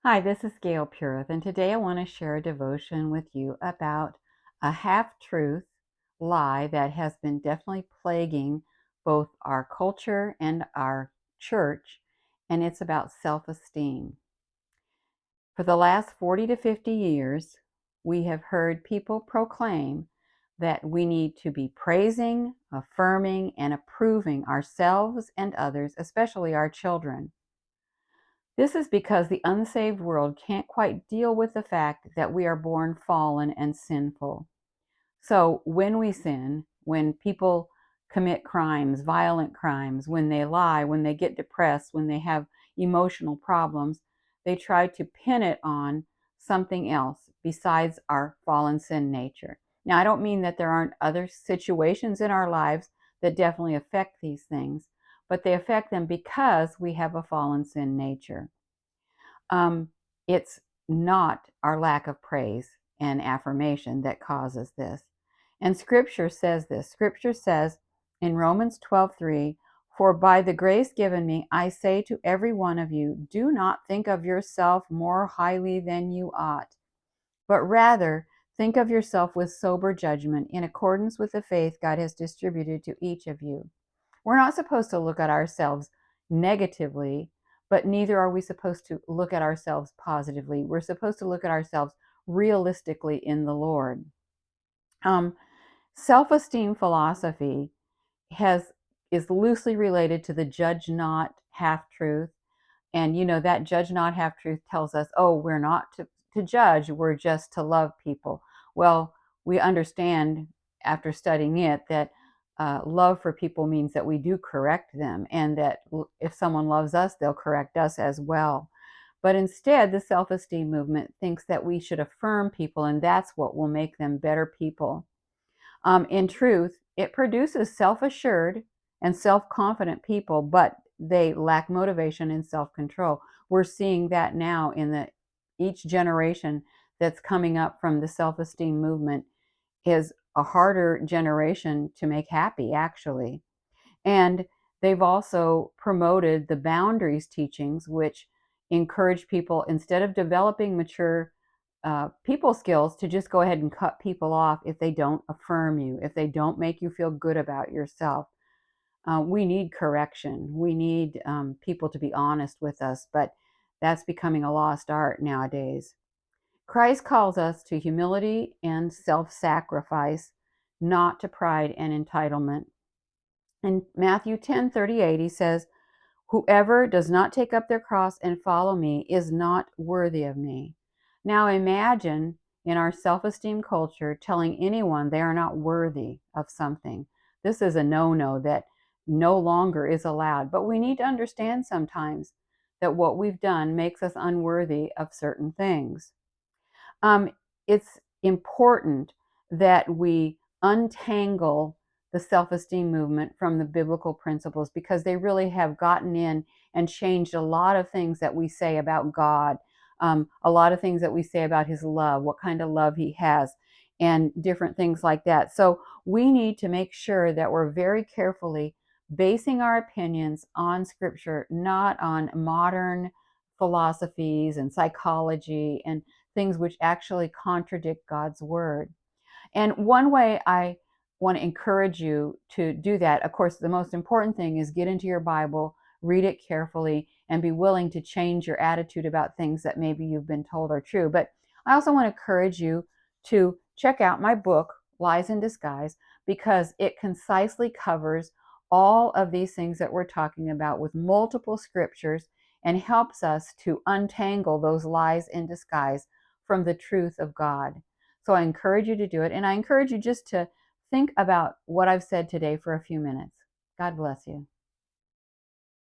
Hi, this is Gail Purith, and today I want to share a devotion with you about a half-truth lie that has been definitely plaguing both our culture and our church, and it's about self-esteem. For the last 40 to 50 years, we have heard people proclaim that we need to be praising, affirming, and approving ourselves and others, especially our children. This is because the unsaved world can't quite deal with the fact that we are born fallen and sinful. So when we sin, when people commit crimes, violent crimes, when they lie, when they get depressed, when they have emotional problems, they try to pin it on something else besides our fallen sin nature. Now, I don't mean that there aren't other situations in our lives that definitely affect these things, but they affect them because we have a fallen sin nature. Um, it's not our lack of praise and affirmation that causes this. And Scripture says this. Scripture says in Romans 12:3, "For by the grace given me, I say to every one of you, do not think of yourself more highly than you ought, but rather think of yourself with sober judgment in accordance with the faith God has distributed to each of you." We're not supposed to look at ourselves negatively, but neither are we supposed to look at ourselves positively. We're supposed to look at ourselves realistically in the Lord. Um, Self-esteem philosophy has is loosely related to the judge not half truth. And that judge not half truth tells us, oh, we're not to judge, we're just to love people. Well, we understand after studying it that love for people means that we do correct them, and that if someone loves us, they'll correct us as well. But instead, the self-esteem movement thinks that we should affirm people, and that's what will make them better people. In truth, it produces self-assured and self-confident people, but they lack motivation and self-control. We're seeing that now in each generation that's coming up from the self-esteem movement is a harder generation to make happy, actually. And they've also promoted the boundaries teachings, which encourage people, instead of developing mature people skills, to just go ahead and cut people off if they don't affirm you, if they don't make you feel good about yourself. We need correction. We need people to be honest with us, but that's becoming a lost art nowadays. Christ calls us to humility and self-sacrifice, not to pride and entitlement. In Matthew 10:38, he says, "Whoever does not take up their cross and follow me is not worthy of me." Now imagine, in our self-esteem culture, telling anyone they are not worthy of something. This is a no-no that no longer is allowed. But we need to understand sometimes that what we've done makes us unworthy of certain things. Um, it's important that we untangle the self-esteem movement from the biblical principles, because they really have gotten in and changed a lot of things that we say about God, a lot of things that we say about his love, what kind of love he has, and different things like that. So we need to make sure that we're very carefully basing our opinions on Scripture, not on modern philosophies and psychology and things which actually contradict God's word. And one way I want to encourage you to do that, of course, the most important thing is get into your Bible, read it carefully, and be willing to change your attitude about things that maybe you've been told are true. But I also want to encourage you to check out my book, Lies in Disguise, because it concisely covers all of these things that we're talking about with multiple scriptures, and helps us to untangle those lies in disguise from the truth of God. So I encourage you to do it. And I encourage you just to think about what I've said today for a few minutes. God bless you.